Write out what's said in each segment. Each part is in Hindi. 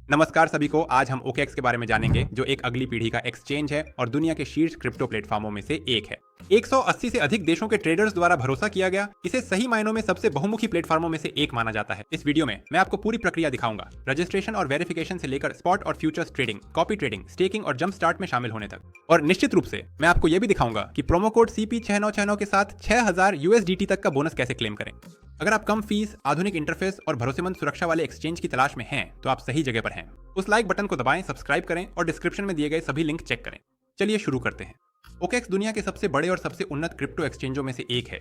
नमस्कार सभी को। आज हम OKX के बारे में जानेंगे, जो एक अगली पीढ़ी का एक्सचेंज है और दुनिया के शीर्ष क्रिप्टो प्लेटफॉर्मों में से एक है। 180 से अधिक देशों के ट्रेडर्स द्वारा भरोसा किया गया, इसे सही मायनों में सबसे बहुमुखी प्लेटफॉर्मों में से एक माना जाता है। इस वीडियो में मैं आपको पूरी प्रक्रिया दिखाऊंगा, रजिस्ट्रेशन और वेरिफिकेशन से लेकर स्पॉट और futures trading, copy trading, staking और जंप स्टार्ट में शामिल होने तक। और निश्चित रूप से मैं आपको यह भी दिखाऊंगा कि प्रोमो कोड CP6969 के साथ 6000 USDT तक का बोनस कैसे क्लेम करें। अगर आप कम फीस, आधुनिक इंटरफेस और भरोसेमंद सुरक्षा वाले एक्सचेंज की तलाश में हैं, तो आप सही जगह पर हैं। उस लाइक बटन को दबाएं, सब्सक्राइब करें और डिस्क्रिप्शन में दिए गए सभी लिंक चेक करें। चलिए शुरू करते हैं। OKX दुनिया के सबसे बड़े और सबसे उन्नत क्रिप्टो एक्सचेंजों में से एक है।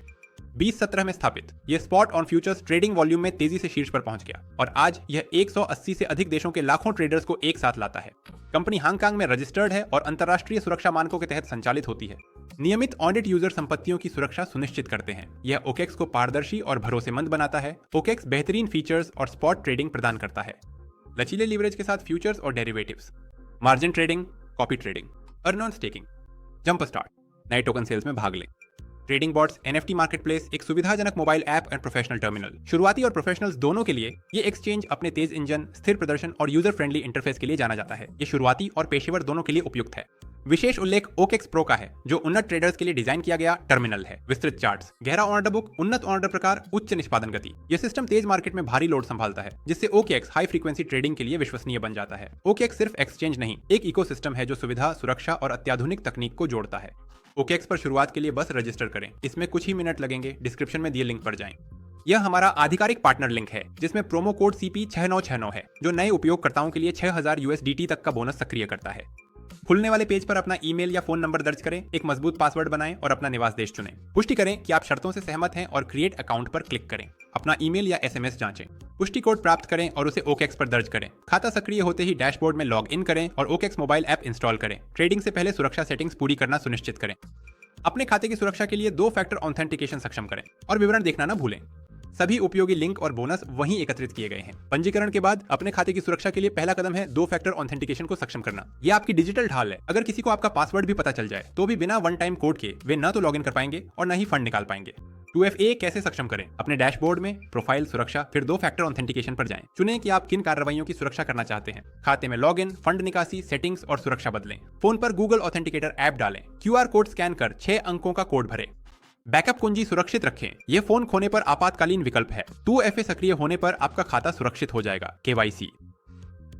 2017 में स्थापित ये spot on futures trading volume में तेजी से शीर्ष पर पहुंच गया और आज यह 180 से अधिक देशों के लाखों ट्रेडर्स को एक साथ लाता है। कंपनी हांगकांग में रजिस्टर्ड है और अंतर्राष्ट्रीय सुरक्षा मानकों के तहत संचालित होती है। नियमित ऑडिट यूजर संपत्तियों की सुरक्षा सुनिश्चित करते हैं। यह OKX को पारदर्शी और भरोसेमंद बनाता है। OKX बेहतरीन फीचर्स और स्पॉट ट्रेडिंग प्रदान करता है, लचीले लीवरेज के साथ फ्यूचर्स और derivatives, margin trading, copy trading, earn on staking, jump start, नए टोकन सेल्स में भाग लें, ट्रेडिंग बॉट्स, NFT मार्केटप्लेस, एक सुविधाजनक मोबाइल ऐप और प्रोफेशनल टर्मिनल। शुरुआती और प्रोफेशनल्स दोनों के लिए ये एक्सचेंज अपने तेज इंजन, स्थिर प्रदर्शन और यूजर फ्रेंडली इंटरफेस के लिए जाना जाता है। ये शुरुआती और पेशेवर दोनों के लिए उपयुक्त है। विशेष उल्लेख OKX Pro का है, जो उन्नत ट्रेडर्स के लिए डिजाइन किया गया टर्मिनल है। विस्तृत चार्ट्स, गहरा ऑर्डर बुक, उन्नत ऑर्डर प्रकार, उच्च निष्पादन गति। यह सिस्टम तेज मार्केट में भारी लोड संभालता है, जिससे OKX हाई फ्रीक्वेंसी ट्रेडिंग के लिए विश्वसनीय बन जाता है। OKX सिर्फ एक्सचेंज नहीं, एक इकोसिस्टम है जो सुविधा, सुरक्षा और अत्याधुनिक तकनीक को जोड़ता है। OKX पर शुरुआत के लिए बस रजिस्टर करें, इसमें कुछ ही मिनट लगेंगे। डिस्क्रिप्शन में दिए लिंक पर जाएं। यह हमारा आधिकारिक पार्टनर लिंक है, जिसमें प्रोमो कोड CP6969 है, जो नए उपयोगकर्ताओं के लिए 6000 USDT तक का बोनस सक्रिय करता है। खुलने वाले पेज पर अपना ईमेल या फोन नंबर दर्ज करें, एक मजबूत पासवर्ड बनाएं और अपना निवास देश चुनें। पुष्टि करें कि आप शर्तों से सहमत हैं और क्रिएट अकाउंट पर क्लिक करें। अपना ईमेल या SMS जांचें। पुष्टि कोड प्राप्त करें और उसे OKX पर दर्ज करें। खाता सक्रिय होते ही डैशबोर्ड में लॉग इन करें और OKX मोबाइल ऐप इंस्टॉल करें। ट्रेडिंग से पहले सुरक्षा सेटिंग्स पूरी करना सुनिश्चित करें। अपने खाते की सुरक्षा के लिए 2 फैक्टर ऑथेंटिकेशन सक्षम करें और विवरण देखना न भूलें। सभी उपयोगी लिंक और बोनस वहीं एकत्रित किए गए हैं। पंजीकरण के बाद अपने खाते की सुरक्षा के लिए पहला कदम है 2 फैक्टर ऑथेंटिकेशन को सक्षम करना। यह आपकी डिजिटल ढाल है। अगर किसी को आपका पासवर्ड भी पता चल जाए, तो भी बिना वन टाइम कोड के वे न तो लॉगिन कर पाएंगे और न ही फंड निकाल पाएंगे। 2FA कैसे सक्षम करें? अपने डैशबोर्ड में प्रोफाइल सुरक्षा, फिर 2 फैक्टर ऑथेंटिकेशन पर जाएं। चुनें कि आप किन कार्रवाइयों की सुरक्षा करना चाहते हैं। खाते में लॉगिन, फंड निकासी, सेटिंग्स और सुरक्षा बदलें। फोन पर गूगल ऑथेंटिकेटर ऐप डालें। QR कोड स्कैन कर 6 अंकों का कोड भरें। बैकअप कुंजी सुरक्षित रखें। यह फोन खोने पर आपातकालीन विकल्प है। 2FA सक्रिय होने पर आपका खाता सुरक्षित हो जाएगा। KYC।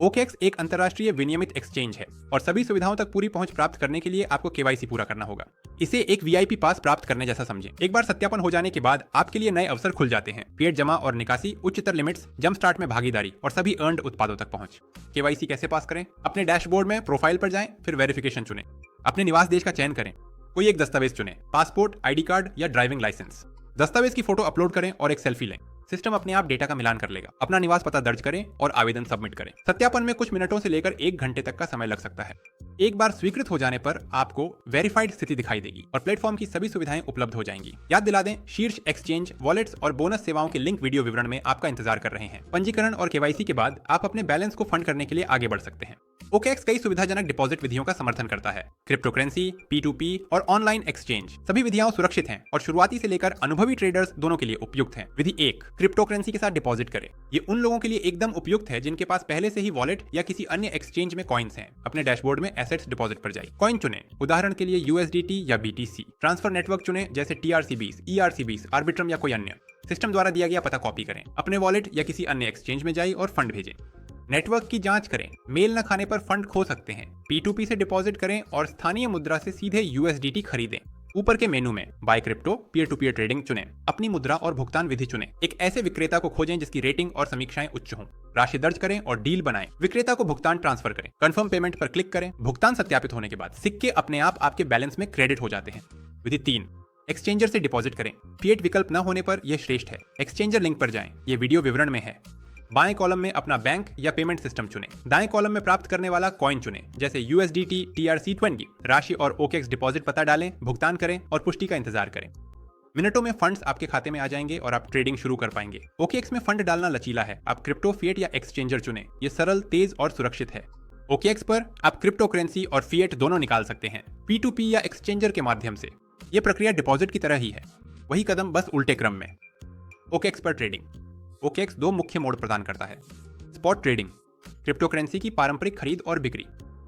OKX एक अंतर्राष्ट्रीय विनियमित एक्सचेंज है और सभी सुविधाओं तक पूरी पहुंच प्राप्त करने के लिए आपको KYC पूरा करना होगा। इसे एक VIP पास प्राप्त करने जैसा समझें। एक बार सत्यापन हो जाने के बाद आपके लिए नए अवसर खुल जाते हैं। फिएट जमा और निकासी, उच्चतर लिमिट्स, जंप स्टार्ट में भागीदारी और सभी अर्न्ड उत्पादों तक पहुंच। KYC कैसे पास करें? अपने डैशबोर्ड में प्रोफाइल पर जाएं, फिर वेरिफिकेशन चुनें। अपने निवास देश का चयन करें। कोई एक दस्तावेज चुनें, पासपोर्ट, ID कार्ड या ड्राइविंग लाइसेंस। दस्तावेज की फोटो अपलोड करें और एक सेल्फी लें। सिस्टम अपने आप डेटा का मिलान कर लेगा। अपना निवास पता दर्ज करें और आवेदन सबमिट करें। सत्यापन में कुछ मिनटों से लेकर 1 घंटे तक का समय लग सकता है। एक बार स्वीकृत हो जाने पर आपको वेरीफाइड स्थिति दिखाई देगी और प्लेटफॉर्म की सभी सुविधाएं उपलब्ध हो जाएंगी। याद दिला दें, शीर्ष एक्सचेंज, वॉलेट्स और बोनस सेवाओं के लिंक वीडियो विवरण में आपका इंतजार कर रहे हैं। पंजीकरण और KYC के बाद आप अपने बैलेंस को फंड करने के लिए आगे बढ़ सकते हैं। OKX कई सुविधाजनक डिपॉजिट विधियों का समर्थन करता है। क्रिप्टो करेंसी, P2P और ऑनलाइन एक्सचेंज, सभी विधियां सुरक्षित हैं और शुरुआती से लेकर अनुभवी ट्रेडर्स दोनों के लिए उपयुक्त हैं। विधि 1, क्रिप्टो करेंसी के साथ डिपॉजिट करें। ये उन लोगों के लिए एकदम उपयुक्त है जिनके पास पहले से ही वॉलेट या किसी अन्य एक्सचेंज में कॉइन्स हैं। अपने डैशबोर्ड में एसेट्स डिपॉजिट पर जाइए। कॉइन चुनें, उदाहरण के लिए USDT या BTC। ट्रांसफर नेटवर्क चुनें, जैसे TRC20, ERC20, आर्बिट्रम या कोई अन्य। सिस्टम द्वारा दिया गया पता कॉपी करें। अपने वॉलेट या किसी अन्य एक्सचेंज में जाइए और फंड भेजें। नेटवर्क की जांच करें, मेल न खाने पर फंड खो सकते हैं। P2P से डिपॉजिट करें और स्थानीय मुद्रा से सीधे USDT खरीदें। ऊपर के मेनू में buy crypto, peer to peer trading चुनें। अपनी मुद्रा और भुगतान विधि चुनें। एक ऐसे विक्रेता को खोजें जिसकी रेटिंग और समीक्षाएं उच्च हों। राशि दर्ज करें और डील बनाएं। विक्रेता को भुगतान ट्रांसफर करें। कंफर्म पेमेंट पर क्लिक करें। भुगतान सत्यापित होने के बाद सिक्के अपने आप आपके बैलेंस में क्रेडिट हो जाते हैं। विधि 3, एक्सचेंजर से डिपॉजिट करें। फिएट विकल्प न होने पर यह श्रेष्ठ है। एक्सचेंजर लिंक पर जाएं, ये वीडियो विवरण में है। बाएं कॉलम में अपना बैंक या पेमेंट सिस्टम चुनें। दाएं कॉलम में प्राप्त करने वाला कॉइन चुनें, जैसे USDT, TRC20। राशि और OKX डिपॉजिट पता डालें, भुगतान करें और पुष्टि का इंतजार करें। मिनटों में फंड्स आपके खाते में आ जाएंगे और आप ट्रेडिंग शुरू कर पाएंगे। OKX में फंड डालना लचीला है। आप क्रिप्टो, फिएट या एक्सचेंजर चुनें। ये सरल, तेज और सुरक्षित है। OKX पर आप क्रिप्टो करेंसी और फिएट दोनों निकाल सकते हैं, P2P या एक्सचेंजर के माध्यम से। यह प्रक्रिया डिपॉजिट की तरह ही है, वही कदम बस उल्टे क्रम में। OKX पर ट्रेडिंग। OKX 2 मुख्य मोड प्रदान करता है। स्पॉट ट्रेडिंग, क्रिप्टो करेंसी की पारंपरिक खरीद और बिक्री।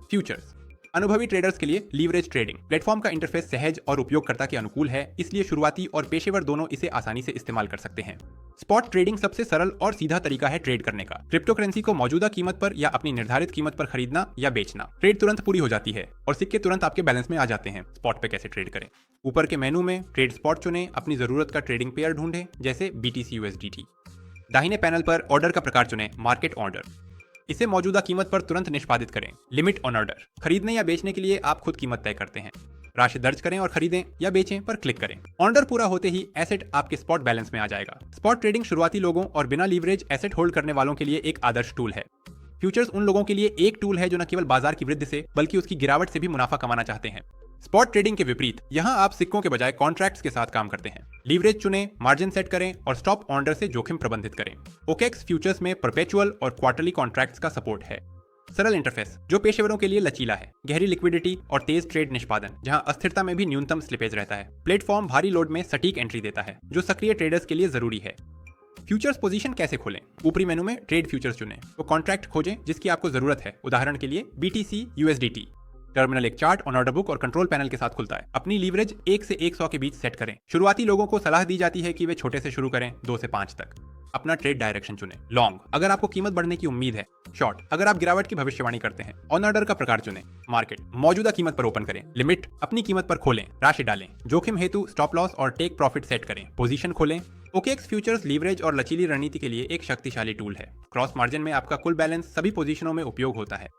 फ्यूचर्स, अनुभवी ट्रेडर्स के लिए लीवरेज ट्रेडिंग। प्लेटफॉर्म का इंटरफेस सहज और उपयोगकर्ता के अनुकूल है, इसलिए शुरुआती और पेशेवर दोनों इसे आसानी से इस्तेमाल कर सकते हैं। स्पॉट ट्रेडिंग सबसे सरल और सीधा तरीका है ट्रेड करने का। क्रिप्टो करेंसी को मौजूदा कीमत पर या अपनी निर्धारित कीमत पर खरीदना या बेचना। ट्रेड तुरंत पूरी हो जाती है और सिक्के तुरंत आपके बैलेंस में आ जाते हैं। स्पॉट पे कैसे ट्रेड करें? ऊपर के मेनू में ट्रेड स्पॉट चुनें, अपनी जरूरत का ट्रेडिंग पेयर ढूंढें जैसे BTC USDT। दाहिने पैनल पर ऑर्डर का प्रकार चुनें, मार्केट ऑर्डर। इसे मौजूदा कीमत पर तुरंत निष्पादित करें। लिमिट ऑन ऑर्डर, खरीदने या बेचने के लिए आप खुद कीमत तय करते हैं। राशि दर्ज करें और खरीदें या बेचें पर क्लिक करें। ऑर्डर पूरा होते ही एसेट आपके स्पॉट बैलेंस में आ जाएगा। स्पॉट ट्रेडिंग शुरुआती लोगों और बिना लीवरेज एसेट होल्ड करने वालों के लिए एक आदर्श टूल है। फ्यूचर्स उन लोगों के लिए एक टूल है जो न केवल बाजार की वृद्धि से बल्कि उसकी गिरावट से भी मुनाफा कमाना चाहते हैं। स्पॉट ट्रेडिंग के विपरीत यहां आप सिक्कों के बजाय कॉन्ट्रैक्ट्स के साथ काम करते हैं। लीवरेज चुनें, मार्जिन सेट करें और स्टॉप ऑर्डर से जोखिम प्रबंधित करें। OKEX फ्यूचर्स में परपेचुअल और क्वार्टरली कॉन्ट्रैक्ट्स का सपोर्ट है। सरल इंटरफेस जो पेशेवरों के लिए लचीला है। गहरी लिक्विडिटी और तेज ट्रेड निष्पादन जहां अस्थिरता में भी न्यूनतम स्लिपेज रहता है। प्लेटफॉर्म भारी लोड में सटीक एंट्री देता है जो सक्रिय ट्रेडर्स के लिए जरूरी है। फ्यूचर्स पोजीशन कैसे खोलें? ऊपरी मेनू में ट्रेड फ्यूचर्स चुनें, तो कॉन्ट्रैक्ट खोजें जिसकी आपको जरूरत है। उदाहरण के लिए BTC USDT। टर्मिनल एक चार्ट ऑन ऑर्डर बुक और कंट्रोल पैनल के साथ खुलता है। अपनी लीवरेज 1 से 100 के बीच सेट करें। शुरुआती लोगों को सलाह दी जाती है कि वे छोटे से शुरू करें, 2 से 5 तक। अपना ट्रेड डायरेक्शन चुनें, लॉन्ग अगर आपको कीमत बढ़ने की उम्मीद है, शॉर्ट अगर आप गिरावट की भविष्यवाणी करते हैं। ऑन ऑर्डर का प्रकार चुनें, मार्केट मौजूदा कीमत पर ओपन करें। लिमिट अपनी कीमत पर खोलें, राशि डालें। जोखिम हेतु स्टॉप लॉस और टेक प्रॉफिट सेट करें। पोजीशन खोलें। OKEX फ्यूचर्स लीवरेज और लचीली रणनीति के लिए एक शक्तिशाली टूल है। क्रॉस मार्जिन में आपका कुल बैलेंस सभी पोजीशनों में उपयोग होता है।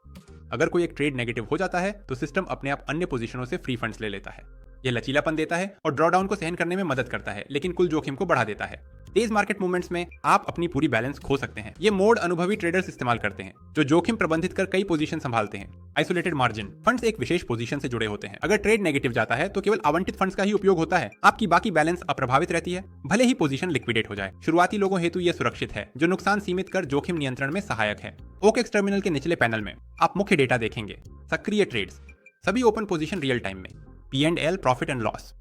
अगर कोई एक ट्रेड नेगेटिव हो जाता है तो सिस्टम अपने आप अन्य पोजीशनों से फ्री फंड्स ले लेता है। यह लचीलापन देता है और ड्रॉडाउन को सहन करने में मदद करता है, लेकिन कुल जोखिम को बढ़ा देता है। तेज मार्केट मूवमेंट्स में आप अपनी पूरी बैलेंस खो सकते हैं। ये मोड अनुभवी ट्रेडर्स इस्तेमाल करते हैं जो जोखिम प्रबंधित कर कई पोजीशन संभालते हैं। आइसोलेटेड मार्जिन फंड्स एक विशेष पोजीशन से जुड़े होते हैं। अगर ट्रेड नेगेटिव जाता है तो केवल आवंटित फंड्स का ही उपयोग होता है। आपकी बाकी बैलेंस अप्रभावित रहती है, भले ही पोजीशन लिक्विडेट हो जाए। शुरुआती लोगों हेतु यह सुरक्षित है जो नुकसान सीमित कर जोखिम नियंत्रण में सहायक है। OKEX टर्मिनल के निचले पैनल में आप मुख्य डेटा देखेंगे। सक्रिय ट्रेड्स, सभी ओपन पोजीशन रियल टाइम में। P&L प्रॉफिट एंड लॉस,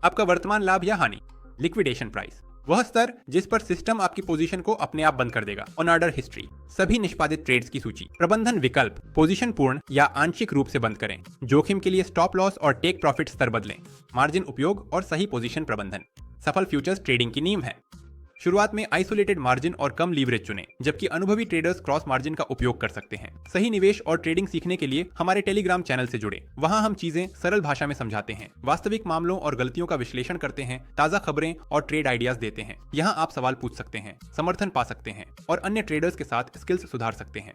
आपका वर्तमान लाभ या हानि। लिक्विडेशन प्राइस, वह स्तर जिस पर सिस्टम आपकी पोजीशन को अपने आप बंद कर देगा। ऑन ऑर्डर हिस्ट्री, सभी निष्पादित ट्रेड्स की सूची। प्रबंधन विकल्प, पोजीशन पूर्ण या आंशिक रूप से बंद करें। जोखिम के लिए स्टॉप लॉस और टेक प्रॉफिट स्तर बदलें। मार्जिन उपयोग और सही पोजीशन प्रबंधन सफल फ्यूचर्स ट्रेडिंग की नींव है। शुरुआत में आइसोलेटेड मार्जिन और कम लीवरेज चुनें, जबकि अनुभवी ट्रेडर्स क्रॉस मार्जिन का उपयोग कर सकते हैं। सही निवेश और ट्रेडिंग सीखने के लिए हमारे टेलीग्राम चैनल से जुड़े। वहां हम चीजें सरल भाषा में समझाते हैं, वास्तविक मामलों और गलतियों का विश्लेषण करते हैं, ताजा खबरें और ट्रेड आइडियाज देते हैं। यहाँ आप सवाल पूछ सकते हैं, समर्थन पा सकते हैं और अन्य ट्रेडर्स के साथ स्किल्स सुधार सकते हैं।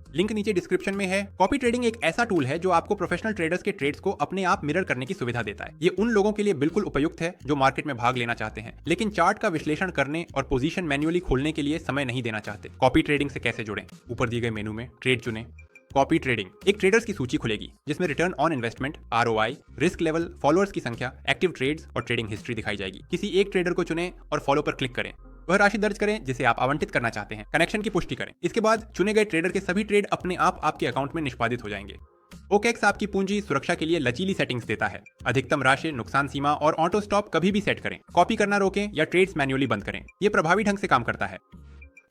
लिंक नीचे डिस्क्रिप्शन में है। कॉपी ट्रेडिंग एक ऐसा टूल है जो आपको प्रोफेशनल ट्रेडर्स के ट्रेड्स को अपने आप मिरर करने की सुविधा देता है। ये उन लोगों के लिए बिल्कुल उपयुक्त है जो मार्केट में भाग लेना चाहते हैं लेकिन चार्ट का विश्लेषण करने और पोजीशन मैन्युअली खोलने के लिए समय नहीं देना चाहते। कॉपी ट्रेडिंग से कैसे जुड़ें? ऊपर दिए गए मेनू में ट्रेड चुनें। कॉपी ट्रेडिंग, एक ट्रेडर्स की सूची खुलेगी जिसमें return on investment, ROI, risk level, followers की संख्या, एक्टिव ट्रेड्स और ट्रेडिंग हिस्ट्री दिखाई जाएगी। किसी एक ट्रेडर को चुनें और फॉलो पर क्लिक करें। वह राशि दर्ज करें जिसे आप आवंटित करना चाहते हैं। कनेक्शन की पुष्टि करें। इसके बाद चुने गए ट्रेडर के सभी ट्रेड अपने आप आपके अकाउंट में निष्पादित हो जाएंगे। OKEX आपकी पूंजी सुरक्षा के लिए लचीली सेटिंग्स देता है। अधिकतम राशि, नुकसान सीमा और ऑटो स्टॉप कभी भी सेट करें। कॉपी करना रोकें या ट्रेड्स मैन्युअली बंद करें। यह प्रभावी ढंग से काम करता है।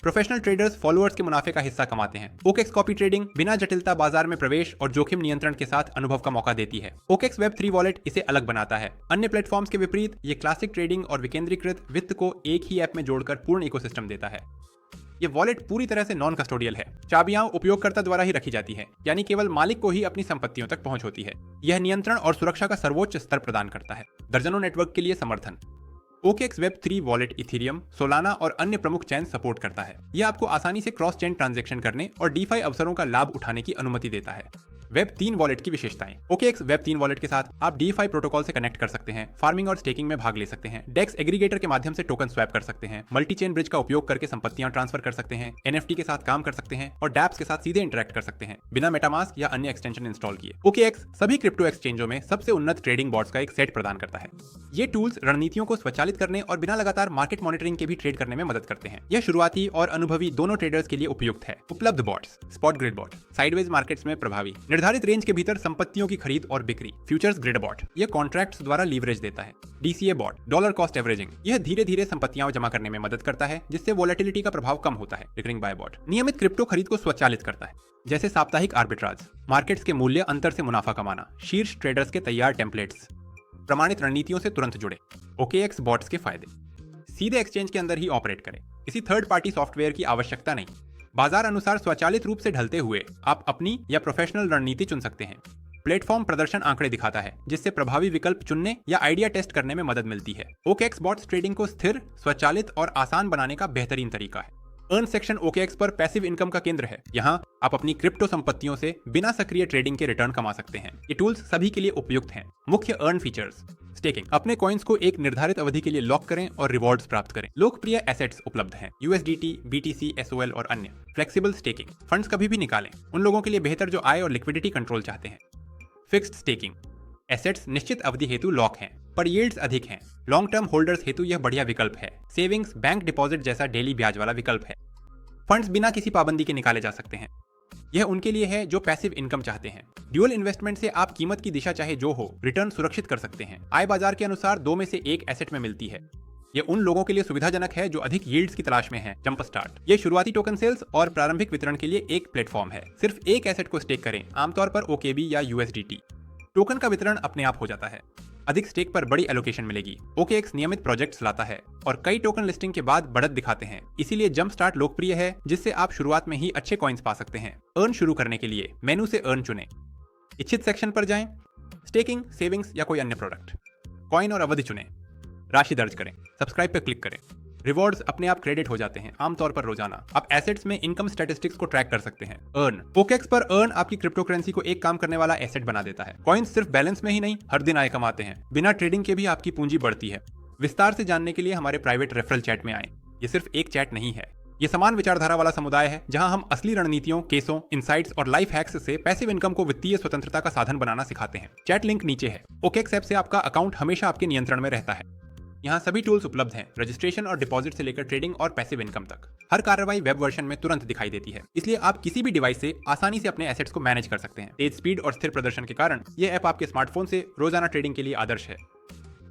प्रोफेशनल ट्रेडर्स फॉलोअर्स के मुनाफे का हिस्सा कमाते हैं। OKEX कॉपी ट्रेडिंग बिना जटिलता बाजार में प्रवेश और जोखिम नियंत्रण के साथ अनुभव का मौका देती है। OKEX Web3 वॉलेट इसे अलग बनाता है। अन्य प्लेटफॉर्म्स के विपरीत ये क्लासिक ट्रेडिंग और विकेंद्रीकृत वित्त को एक ही ऐप में जोड़कर पूर्ण इकोसिस्टम देता है। ये वॉलेट पूरी तरह से नॉन कस्टोडियल है। चाबियां उपयोगकर्ता द्वारा ही रखी जाती है, यानी केवल मालिक को ही अपनी संपत्तियों तक पहुंच होती है। यह नियंत्रण और सुरक्षा का सर्वोच्च स्तर प्रदान करता है। दर्जनों नेटवर्क के लिए समर्थन। OKEX Web3 wallet Ethereum, Solana और अन्य प्रमुख चेन सपोर्ट करता है। यह आपको आसानी से क्रॉस चेन ट्रांजैक्शन करने और DeFi अवसरों का लाभ उठाने की अनुमति देता है। Web3 वॉलेट की विशेषताएं। OKEX Web3 वॉलेट के साथ आप DeFi प्रोटोकॉल से कनेक्ट कर सकते हैं, फार्मिंग और स्टेकिंग में भाग ले सकते हैं, डेक्स एग्रीगेटर के माध्यम से टोकन स्वैप कर सकते हैं, मल्टी चेन ब्रिज का उपयोग करके संपत्तियां ट्रांसफर कर सकते हैं, NFT के साथ काम कर सकते हैं और डैप्स के साथ सीधे इंटरेक्ट कर सकते हैं बिना मेटामास्क या अन्य एक्सटेंशन इंस्टॉल किए। OKEX सभी क्रिप्टो एक्सचेंजों में सबसे उन्नत ट्रेडिंग बॉट्स का एक सेट प्रदान करता है। ये टूल्स रणनीतियों को स्वचालित करने और बिना लगातार मार्केट मॉनिटरिंग के भी ट्रेड करने में मदद करते हैं। यह शुरुआती और अनुभवी दोनों ट्रेडर्स के लिए उपयुक्त है। उपलब्ध bots. Spot grid bot sideways markets में प्रभावी, निर्धारित रेंज के भीतर संपत्तियों की खरीद और बिक्री। फ्यूचर्स ग्रिड बॉट, यह कॉन्ट्रैक्ट्स द्वारा लीवरेज देता है। DCA bot, dollar cost averaging, यह धीरे धीरे संपत्तियां जमा करने में मदद करता है जिससे वोलेटिलिटी का प्रभाव कम होता है। रिकरिंग बाय बॉट, नियमित क्रिप्टो खरीद को स्वचालित करता है, जैसे साप्ताहिक आर्बिट्राज, मार्केट्स के मूल्य अंतर से मुनाफा कमाना, शीर्ष ट्रेडर्स के तैयार टेम्पलेट्स, प्रमाणित रणनीतियों से तुरंत जुड़े। OKX बॉट्स के फायदे, सीधे एक्सचेंज के अंदर ही ऑपरेट करें, किसी थर्ड पार्टी सॉफ्टवेयर की आवश्यकता नहीं। बाजार अनुसार स्वचालित रूप से ढलते हुए आप अपनी या प्रोफेशनल रणनीति चुन सकते हैं। प्लेटफॉर्म प्रदर्शन आंकड़े दिखाता है जिससे प्रभावी विकल्प चुनने या आइडिया टेस्ट करने में मदद मिलती है। OKX बॉट्स ट्रेडिंग को स्थिर, स्वचालित और आसान बनाने का बेहतरीन तरीका है। अर्न सेक्शन OKX पर पैसिव इनकम का केंद्र है। यहाँ आप अपनी क्रिप्टो संपत्तियों से बिना सक्रिय ट्रेडिंग के रिटर्न कमा सकते हैं। ये टूल्स सभी के लिए उपयुक्त हैं। मुख्य अर्न फीचर्स, स्टेकिंग, अपने कॉइन्स को एक निर्धारित अवधि के लिए लॉक करें और रिवॉर्ड्स प्राप्त करें। लोकप्रिय एसेट्स उपलब्ध हैं, USDT, BTC, SOL और अन्य। फ्लेक्सिबल स्टेकिंग, फंड्स कभी भी निकालें, उन लोगों के लिए बेहतर जो आय और लिक्विडिटी कंट्रोल चाहते हैं। फिक्स्ड स्टेकिंग, एसेट्स निश्चित अवधि हेतु लॉक हैं पर यील्ड्स अधिक हैं। लॉन्ग टर्म होल्डर्स हेतु यह बढ़िया विकल्प है। सेविंग्स, बैंक डिपॉजिट जैसा डेली ब्याज वाला विकल्प है। फंड्स बिना किसी पाबंदी के निकाले जा सकते हैं, यह उनके लिए है जो पैसिव इनकम चाहते हैं। ड्यूअल इन्वेस्टमेंट से आप कीमत की दिशा चाहे जो हो, रिटर्न सुरक्षित कर सकते हैं। आय बाजार के अनुसार 2 में से 1 एसेट में मिलती है। यह उन लोगों के लिए सुविधाजनक है जो अधिक यील्ड्स की तलाश में हैं। जंप स्टार्ट, यह शुरुआती टोकन सेल्स और प्रारंभिक वितरण के लिए एक प्लेटफॉर्म है। सिर्फ एक एसेट को स्टेक करें, आमतौर पर OKB या USDT। टोकन का वितरण अपने आप हो जाता है। अधिक स्टेक पर बड़ी एलोकेशन मिलेगी। OKX नियमित प्रोजेक्ट्स लाता है और कई टोकन लिस्टिंग के बाद बढ़त दिखाते हैं, इसीलिए जंप स्टार्ट लोकप्रिय है जिससे आप शुरुआत में ही अच्छे कॉइन्स पा सकते हैं। अर्न शुरू करने के लिए मेनू से अर्न चुनें, इच्छित सेक्शन पर जाएं, स्टेकिंग, सेविंग्स या कोई अन्य प्रोडक्ट, कॉइन और अवधि चुनें, राशि दर्ज करें, सब्सक्राइब पर क्लिक करें। रिवॉर्ड्स अपने आप क्रेडिट हो जाते हैं, आमतौर पर रोजाना। आप एसेट्स में इनकम स्टैटिस्टिक्स को ट्रैक कर सकते हैं। अर्न, OKX पर अर्न आपकी क्रिप्टो करेंसी को एक काम करने वाला एसेट बना देता है। कॉइन्स सिर्फ बैलेंस में ही नहीं, हर दिन आय कमाते हैं। बिना ट्रेडिंग के भी आपकी पूंजी बढ़ती है। विस्तार से जानने के लिए हमारे प्राइवेट रेफरल चैट में आएं। ये सिर्फ एक चैट नहीं है, ये समान विचारधारा वाला समुदाय है जहां हम असली रणनीतियों, केसों, इनसाइट्स और लाइफ हैक्स से पैसिव इनकम को वित्तीय स्वतंत्रता का साधन बनाना सिखाते हैं। चैट लिंक नीचे है। OKX ऐप से आपका अकाउंट हमेशा आपके नियंत्रण में रहता है। यहाँ सभी टूल्स उपलब्ध हैं, रजिस्ट्रेशन और डिपॉजिट से लेकर ट्रेडिंग और पैसिव इनकम तक। हर कार्रवाई वेब वर्जन में तुरंत दिखाई देती है, इसलिए आप किसी भी डिवाइस से आसानी से अपने एसेट्स को मैनेज कर सकते हैं। तेज स्पीड और स्थिर प्रदर्शन के कारण यह ऐप आपके स्मार्टफोन से रोजाना ट्रेडिंग के लिए आदर्श है।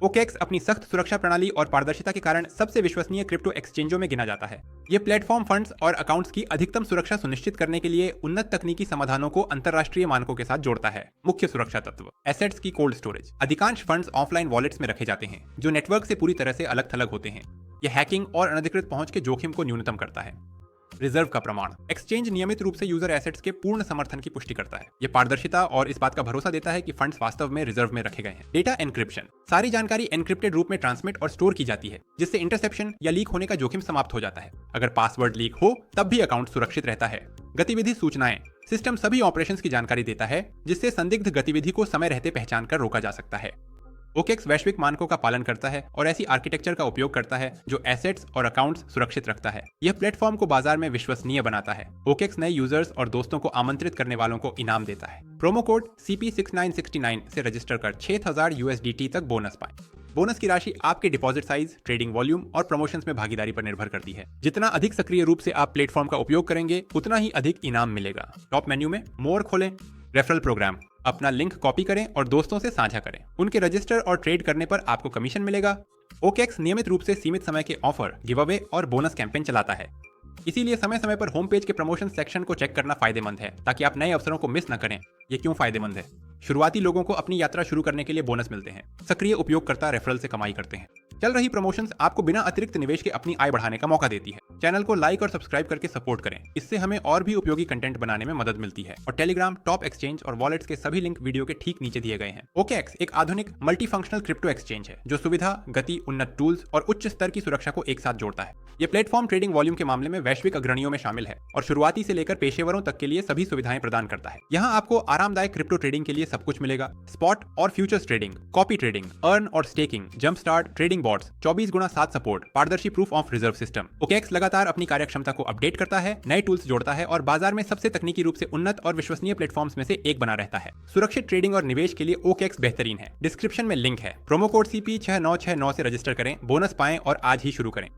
OKX अपनी सख्त सुरक्षा प्रणाली और पारदर्शिता के कारण सबसे विश्वसनीय क्रिप्टो एक्सचेंजों में गिना जाता है। यह प्लेटफॉर्म फंड्स और अकाउंट्स की अधिकतम सुरक्षा सुनिश्चित करने के लिए उन्नत तकनीकी समाधानों को अंतर्राष्ट्रीय मानकों के साथ जोड़ता है। मुख्य सुरक्षा तत्व, एसेट्स की कोल्ड स्टोरेज। अधिकांश फंड्स ऑफलाइन वॉलेट्स में रखे जाते हैं जो नेटवर्क से पूरी तरह से अलग थलग होते हैं। यह हैकिंग और अनधिकृत पहुंच के जोखिम को न्यूनतम करता है। रिजर्व का प्रमाण, एक्सचेंज नियमित रूप से यूजर एसेट्स के पूर्ण समर्थन की पुष्टि करता है। यह पारदर्शिता और इस बात का भरोसा देता है कि फंड्स वास्तव में रिजर्व में रखे गए हैं। डेटा एन्क्रिप्शन, सारी जानकारी एन्क्रिप्टेड रूप में ट्रांसमिट और स्टोर की जाती है जिससे इंटरसेप्शन या लीक होने का जोखिम समाप्त हो जाता है। अगर पासवर्ड लीक हो तब भी अकाउंट सुरक्षित रहता है। गतिविधि सूचनाएं, सिस्टम सभी ऑपरेशंस की जानकारी देता है जिससे संदिग्ध गतिविधि को समय रहते पहचान कर रोका जा सकता है। OKX वैश्विक मानकों का पालन करता है और ऐसी आर्किटेक्चर का उपयोग करता है जो एसेट्स और अकाउंट्स सुरक्षित रखता है। यह प्लेटफॉर्म को बाजार में विश्वसनीय बनाता है। OKX नए यूजर्स और दोस्तों को आमंत्रित करने वालों को इनाम देता है। प्रोमो कोड CP6969 से रजिस्टर कर 6000 USDT तक बोनस पाएं। बोनस की राशि आपके डिपॉजिट साइज, ट्रेडिंग वॉल्यूम और प्रमोशंस में भागीदारी पर निर्भर करती है। जितना अधिक सक्रिय रूप से आप प्लेटफॉर्म का उपयोग करेंगे उतना ही अधिक इनाम मिलेगा। टॉप मेन्यू में मोर खोलें, रेफरल प्रोग्राम, अपना लिंक कॉपी करें और दोस्तों से साझा करें। उनके रजिस्टर और ट्रेड करने पर आपको कमीशन मिलेगा। OKX नियमित रूप से सीमित समय के ऑफर, गिव अवे और बोनस कैंपेन चलाता है, इसीलिए समय समय पर होम पेज के प्रमोशन सेक्शन को चेक करना फायदेमंद है ताकि आप नए अवसरों को मिस न करें। ये क्यों फायदेमंद है? शुरुआती लोगों को अपनी यात्रा शुरू करने के लिए बोनस मिलते हैं। सक्रिय उपयोगकर्ता रेफरल से कमाई करते हैं। चल रही प्रमोशंस आपको बिना अतिरिक्त निवेश के अपनी आय बढ़ाने का मौका देती है। चैनल को लाइक और सब्सक्राइब करके सपोर्ट करें, इससे हमें और भी उपयोगी कंटेंट बनाने में मदद मिलती है। और टेलीग्राम, टॉप एक्सचेंज और वॉलेट्स के सभी लिंक वीडियो के ठीक नीचे दिए गए हैं। OKX एक आधुनिक मल्टी फंक्शनल क्रिप्टो एक्सचेंज है जो सुविधा, गति, उन्नत टूल्स और उच्च स्तर की सुरक्षा को एक साथ जोड़ता है। ये प्लेटफॉर्म ट्रेडिंग वॉल्यूम के मामले में वैश्विक अग्रणियों में शामिल है और शुरुआती से लेकर पेशेवरों तक के लिए सभी सुविधाएं प्रदान करता है। यहाँ आपको आरामदायक क्रिप्टो ट्रेडिंग के लिए सब कुछ मिलेगा। स्पॉट और futures trading, copy trading, earn और staking, jump start, trading bots, 24x7 support, पारदर्शी proof of reserve system. OKX लगातार अपनी कार्यक्षमता को अपडेट करता है, नए टूल्स जोड़ता है और बाजार में सबसे तकनीकी रूप से उन्नत और विश्वसनीय प्लेटफॉर्म्स में से एक बना रहता है। सुरक्षित ट्रेडिंग और निवेश के लिए OKX बेहतरीन है। डिस्क्रिप्शन में लिंक है। प्रोमो कोड CP6969 से रजिस्टर करें, बोनस पाएं और आज ही शुरू करें।